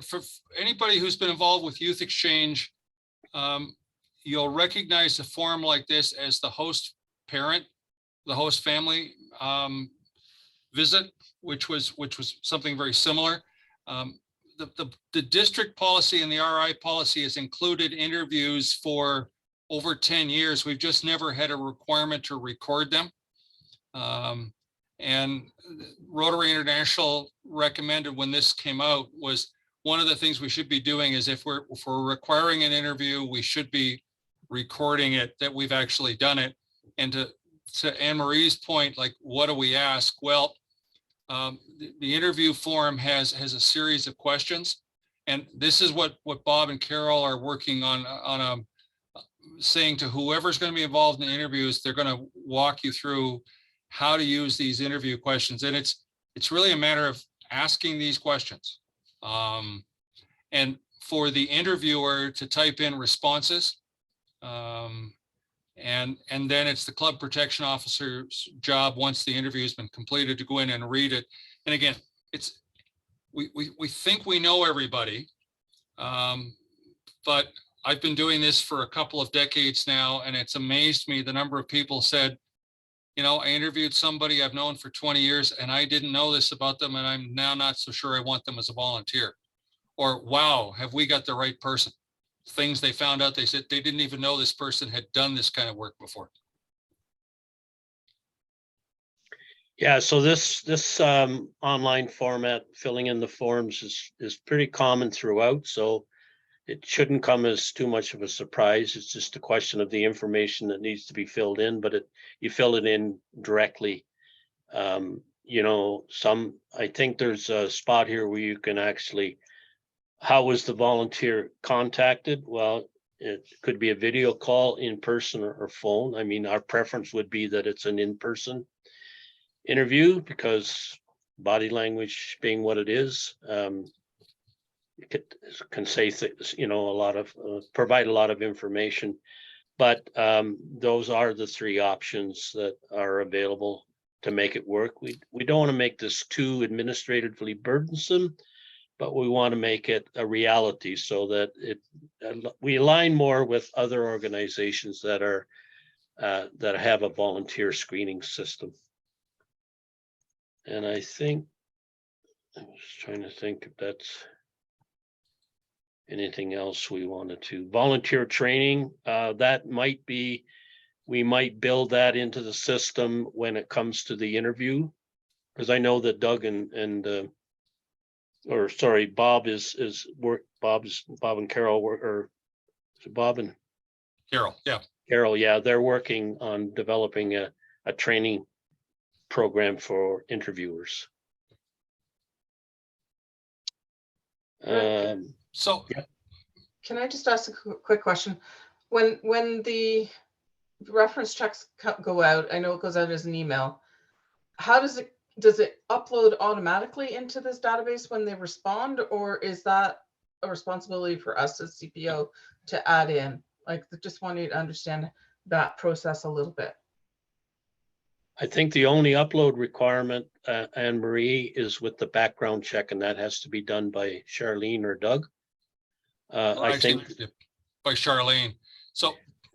anybody who's been involved with youth exchange, you'll recognize a form like this as the host parent, the host family visit, which was something very similar. The district policy and the RI policy has included interviews for over 10 years. We've just never had a requirement to record them. And Rotary International recommended when this came out was one of the things we should be doing is if we're requiring an interview, we should be recording it, that we've actually done it. And to Anne Marie's point, like, what do we ask? Well, the interview form has a series of questions, and this is what Bob and Carol are working on saying to whoever's going to be involved in the interviews. They're going to walk you through how to use these interview questions, and it's really a matter of asking these questions, and for the interviewer to type in responses, and then it's the club protection officer's job, once the interview has been completed, to go in and read it. And again, we think we know everybody, but I've been doing this for a couple of decades now, and it's amazed me the number of people said, you know, I interviewed somebody I've known for 20 years and I didn't know this about them, and I'm now not so sure I want them as a volunteer. Or, wow, have we got the right person? Things they found out, they said they didn't even know this person had done this kind of work before. Yeah, so this online format, filling in the forms, is pretty common throughout, so it shouldn't come as too much of a surprise. It's just a question of the information that needs to be filled in, but you fill it in directly. You know, I think there's a spot here where you can actually, how was the volunteer contacted? Well, it could be a video call, in person, or phone. I mean, our preference would be that it's an in-person interview, because body language being what it is, it can say things, you know, a lot of provide a lot of information. But those are the 3 options that are available to make it work. We don't want to make this too administratively burdensome, but we want to make it a reality so that we align more with other organizations that are that have a volunteer screening system. And I think I was trying to think if that's anything else we wanted to. Volunteer training, that might be, we might build that into the system when it comes to the interview. Because I know that Doug Bob Bob and Carol were, or is it Bob and Carol, yeah. Carol, yeah, they're working on developing a training program for interviewers. So Yeah. Can I just ask a quick question? When the reference checks go out, I know it goes out as an email. How does it upload automatically into this database when they respond, or is that a responsibility for us as CPO to add in? Like, just wanting to understand that process a little bit. I think the only upload requirement, Anne Marie, is with the background check, and that has to be done by Charlene or Doug. I think by Charlene. So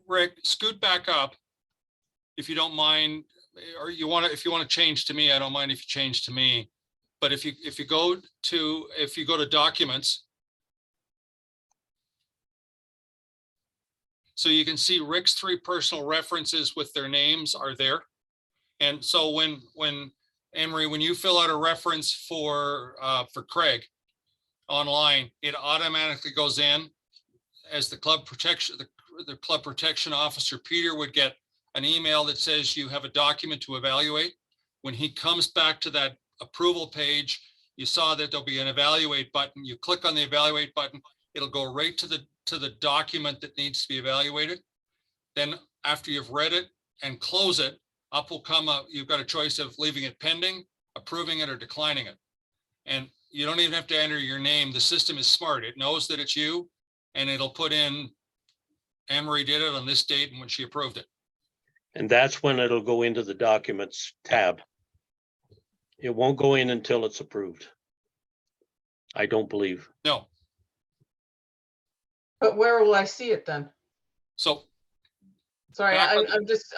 Rick, scoot back up if you don't mind, or if you want to change to me, I don't mind if you change to me. But if you go to documents, so you can see Rick's 3 personal references with their names are there. And so when Anne-Marie, when you fill out a reference for Craig online, it automatically goes in as the club protection, the club protection officer, Peter, would get an email that says you have a document to evaluate. When he comes back to that approval page, you saw that there'll be an evaluate button. You click on the evaluate button, it'll go right to the document that needs to be evaluated. Then after you've read it and close it, up will come up, you've got a choice of leaving it pending, approving it, or declining it. And you don't even have to enter your name. The system is smart. It knows that it's you, and it'll put in Anne-Marie did it on this date and when she approved it. and that's when it'll go into the documents tab. It won't go in until it's approved. I don't believe. No. But where will I see it then? So Sorry, Back on-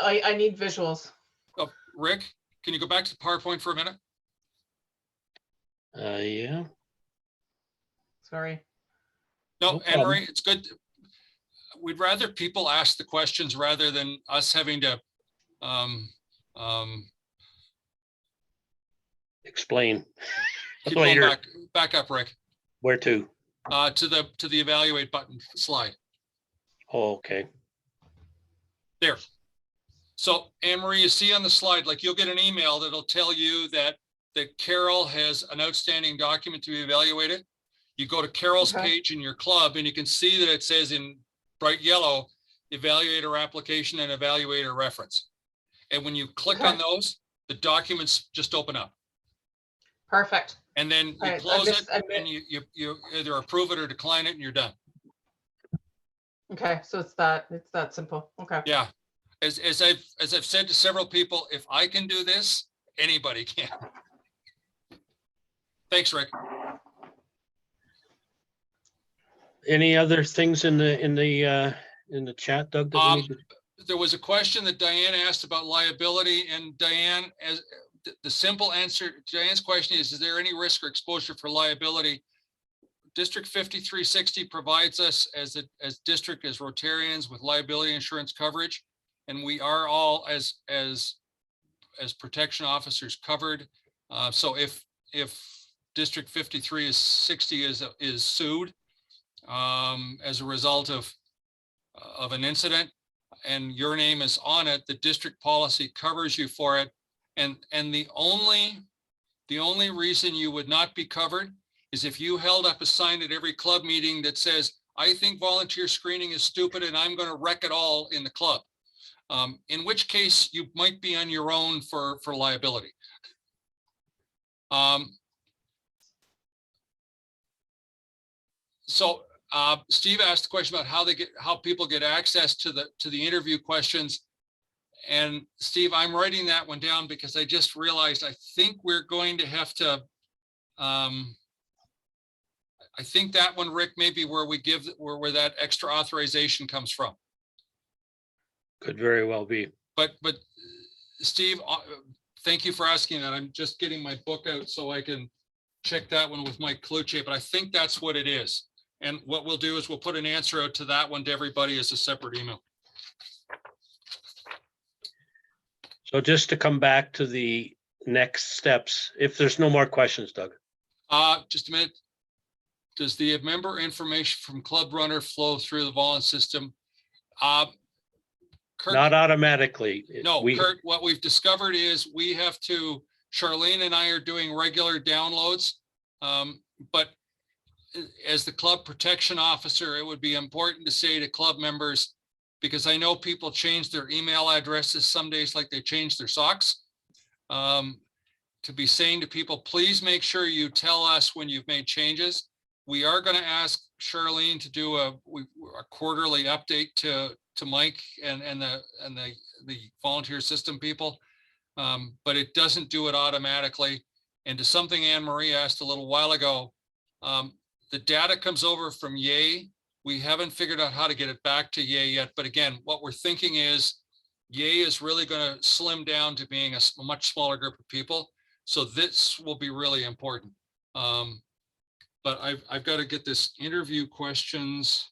I need visuals. Rick, can you go back to PowerPoint for a minute? Yeah. Sorry. No, No problem. Anne-Marie, it's good. We'd rather people ask the questions rather than us having to Explain keep going later. back up, Rick, Where to? to the evaluate button slide. Oh, okay. There. So Anne-Marie, you see on the slide, like you'll get an email that'll tell you that Carol has an outstanding document to be evaluated. You go to Carol's Okay. page in your club and you can see that it says in bright yellow, evaluator application and evaluator reference. And when you click Okay. on those, the documents just open up. Perfect. And then you All right, close it I and you either approve it or decline it and you're done. Okay, so it's that simple. Okay. Yeah. As I've said to several people, if I can do this, anybody can. Thanks, Rick. Any other things in the chat, Doug? that we need to- There was a question that Diane asked about liability, and Diane, as the simple answer to Diane's question is there any risk or exposure for liability? District 5360 provides us as district, as Rotarians, with liability insurance coverage, and we are all as protection officers covered. So if District 5360 is sued as a result of an incident and your name is on it, the district policy covers you for it. And the only reason you would not be covered is if you held up a sign at every club meeting that says, I think volunteer screening is stupid and I'm going to wreck it all in the club. In which case you might be on your own for liability. So Steve asked the question about how people get access to the interview questions. And Steve, I'm writing that one down because I just realized I think we're going to have to. I think that one, Rick, may be where we give where that extra authorization comes from. Could very well be. But Steve, thank you for asking that. I'm just getting my book out so I can check that one with Mike Cluche, but I think that's what it is. And what we'll do is we'll put an answer out to that one to everybody as a separate email. So just to come back to the next steps, if there's no more questions, Doug. Just a minute. Does the member information from Club Runner flow through the Volun system? Kurt, Not automatically. no, We, Kurt, what we've discovered is we have to, Charlene and I are doing regular downloads. But as the club protection officer, it would be important to say to club members, because I know people change their email addresses some days like they change their socks. To be saying to people, please make sure you tell us when you've made changes. We are going to ask Charlene to do a quarterly update to Mike and the volunteer system people. But it doesn't do it automatically. And to something Anne Marie asked a little while ago, the data comes over from Yay. We haven't figured out how to get it back to Yay yet. But again, what we're thinking is Yay is really going to slim down to being a much smaller group of people. So this will be really important. But I've got to get this interview questions.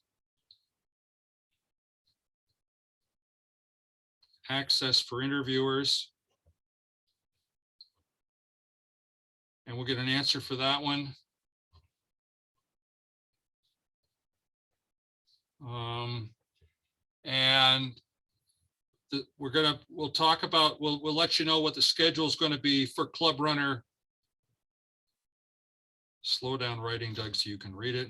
Access for interviewers. And we'll get an answer for that one. And we'll talk about, we'll let you know what the schedule is going to be for Club Runner. Slow down writing, Doug, so you can read it.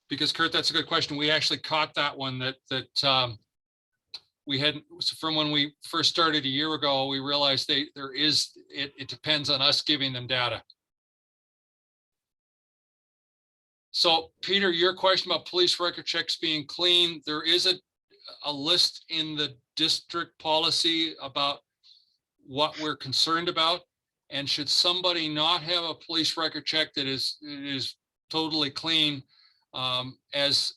Because Kurt, that's a good question. We actually caught that one that we had from when we first started a year ago. We realized it depends on us giving them data. So Peter, your question about police record checks being clean, there is a list in the district policy about what we're concerned about. And should somebody not have a police record check that is totally clean, as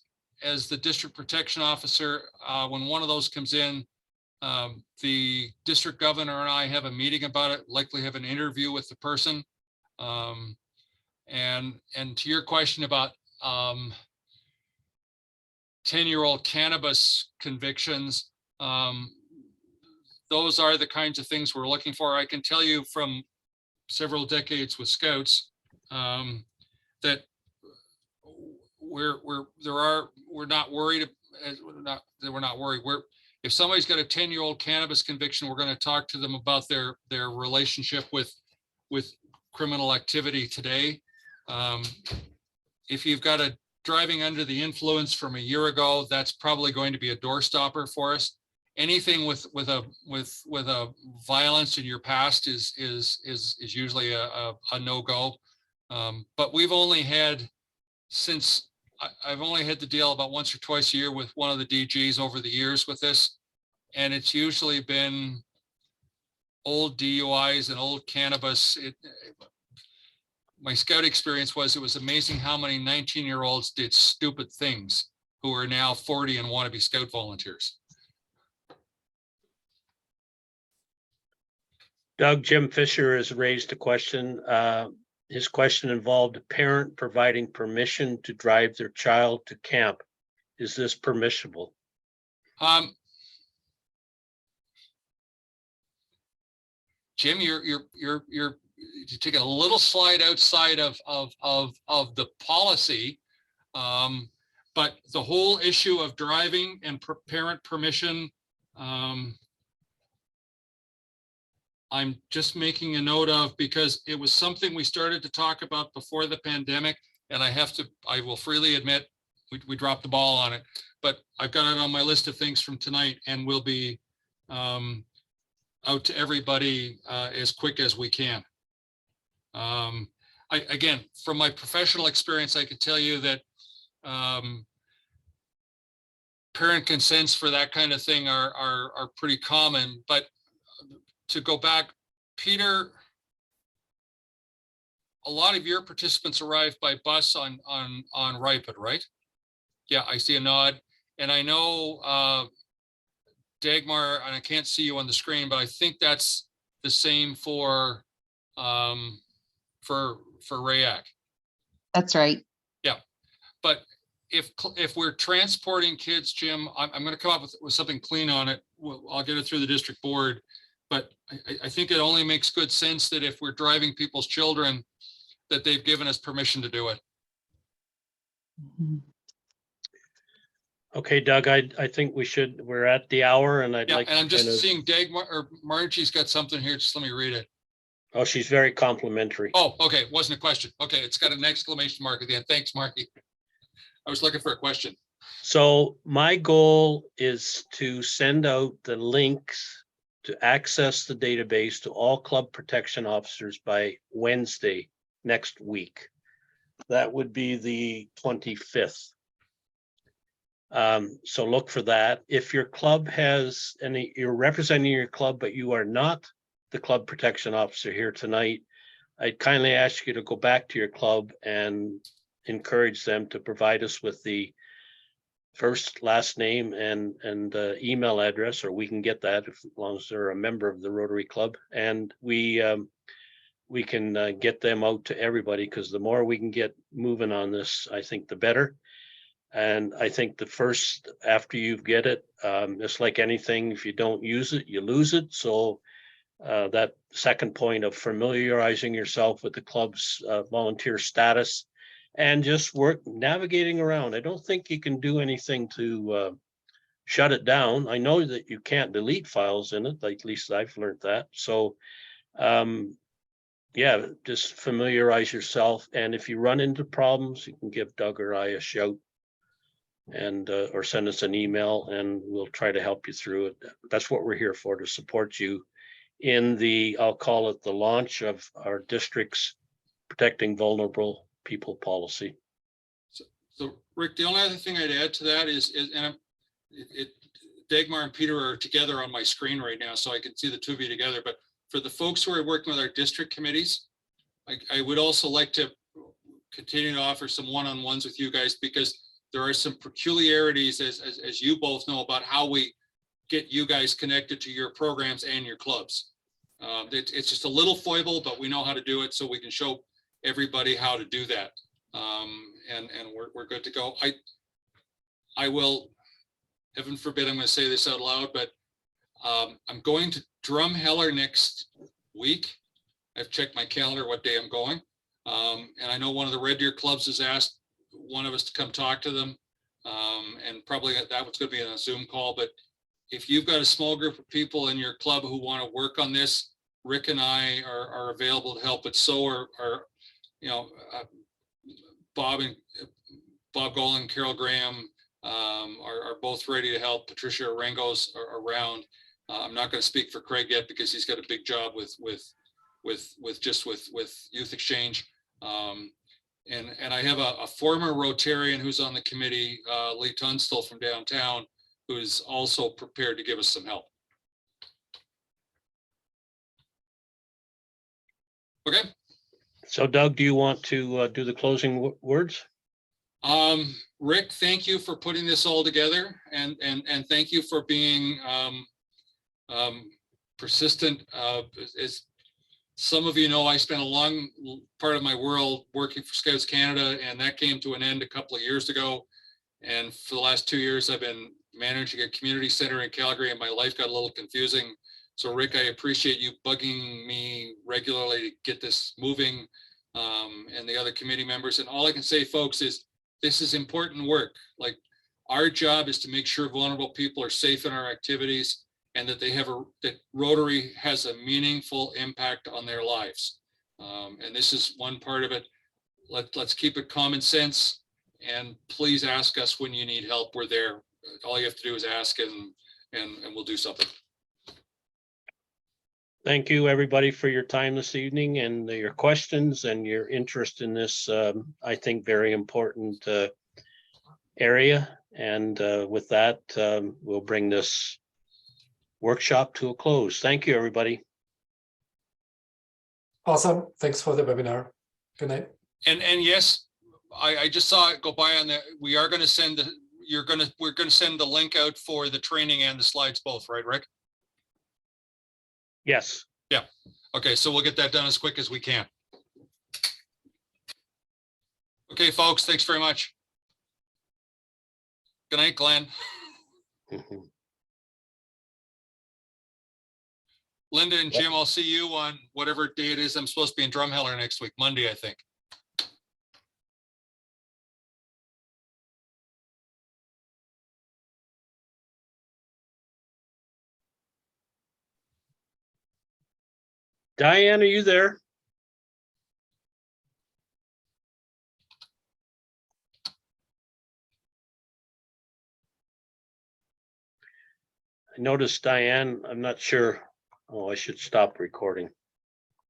the district protection officer, when one of those comes in, the district governor and I have a meeting about it, likely have an interview with the person. And to your question about 10-year-old cannabis convictions, those are the kinds of things we're looking for. I can tell you from several decades with Scouts that we're not worried. We're not worried. If somebody's got a 10-year-old cannabis conviction, we're going to talk to them about their relationship with criminal activity today. If you've got a driving under the influence from a year ago, that's probably going to be a door stopper for us. Anything with a violence in your past is usually a no-go. But we've only had, since I've only had to deal about once or twice a year with one of the DGs over the years with this, and it's usually been old DUIs and old cannabis. My Scout experience was, it was amazing how many 19-year-olds did stupid things who are now 40 and want to be Scout volunteers. Doug, Jim Fisher has raised a question. His question involved a parent providing permission to drive their child to camp. Is this permissible? Jim, you're taking a little slide outside of the policy, but the whole issue of driving and parent permission, I'm just making a note of, because it was something we started to talk about before the pandemic, and I will freely admit we dropped the ball on it, but I've got it on my list of things from tonight, and we'll be out to everybody as quick as we can. Again, from my professional experience, I could tell you that parent consents for that kind of thing are pretty common. But to go back, Peter, a lot of your participants arrived by bus on RIPED, right? Yeah, I see a nod. And I know Dagmar, and I can't see you on the screen, but I think that's the same for Rayak. That's right. Yeah, but if we're transporting kids, Jim, I'm going to come up with something clean on it. I'll get it through the district board. But I think it only makes good sense that if we're driving people's children, that they've given us permission to do it. Okay, Doug, I think we're at the hour and I'd Yeah, like and I'm to just kind of, seeing Dagmar or Margie's got something here. Just let me read it. oh, she's very complimentary. Oh, okay. Wasn't a question. Okay. It's got an exclamation mark at the end. Thanks, Margie. I was looking for a question. So my goal is to send out the links to access the database to all club protection officers by Wednesday next week. That would be the 25th. So look for that. If your club has any, you're representing your club, but you are not the club protection officer here tonight, I'd kindly ask you to go back to your club and encourage them to provide us with the first, last name and email address, or we can get that as long as they're a member of the Rotary Club. And we can get them out to everybody, because the more we can get moving on this, I think the better. And I think the first, after you get it, it's like anything, if you don't use it, you lose it. So that second point of familiarizing yourself with the club's volunteer status and just navigating around. I don't think you can do anything to shut it down. I know that you can't delete files in it, at least I've learned that. So yeah, just familiarize yourself. And if you run into problems, you can give Doug or I a shout and or send us an email and we'll try to help you through it. That's what we're here for, to support you in the, I'll call it the launch of our district's protecting vulnerable people policy. So Rick, the only other thing I'd add to that is and Dagmar and Peter are together on my screen right now, so I can see the two of you together. But for the folks who are working with our district committees, I would also like to continue to offer some one-on-ones with you guys, because there are some peculiarities, as you both know, about how we get you guys connected to your programs and your clubs. It's just a little foible, but we know how to do it, so we can show everybody how to do that. And we're good to go. I will, heaven forbid I'm going to say this out loud, but I'm going to Drumheller next week. I've checked my calendar what day I'm going. And I know one of the Red Deer clubs has asked one of us to come talk to them. And probably that was going to be on a Zoom call. But if you've got a small group of people in your club who want to work on this, Rick and I are available to help. But so are you know, Bob Golan, Carol Graham are both ready to help. Patricia Arengo's are around. I'm not going to speak for Craig yet because he's got a big job with Youth Exchange. And I have a former Rotarian who's on the committee, Lee Tunstall from downtown, who's also prepared to give us some help. Okay. So Doug, do you want to do the closing words? Rick, thank you for putting this all together, and thank you for being persistent. As some of you know, I spent a long part of my world working for Scouts Canada, and that came to an end a couple of years ago. And for the last 2 years, I've been managing a community center in Calgary, and my life got a little confusing. So Rick, I appreciate you bugging me regularly to get this moving, and the other committee members. And all I can say, folks, is this is important work. Like, our job is to make sure vulnerable people are safe in our activities, and that that Rotary has a meaningful impact on their lives. And this is one part of it. Let's keep it common sense, and please ask us when you need help. We're there. All you have to do is ask, and we'll do something. Thank you, everybody, for your time this evening and your questions and your interest in this, I think, very important area. And with that, we'll bring this workshop to a close. Thank you, everybody. Awesome. Thanks for the webinar. Good night. And yes, I just saw it go by on the, we are going to send we're going to send the link out for the training and the slides both, right, Rick? Yes. Yeah. Okay. So we'll get that done as quick as we can. Okay, folks, thanks very much. Good night, Glenn. Mhm. Linda and Jim, I'll see you on whatever day it is. I'm supposed to be in Drumheller next week, Monday, I think. Diane, are you there? I noticed Diane, I'm not sure. Oh, I should stop recording.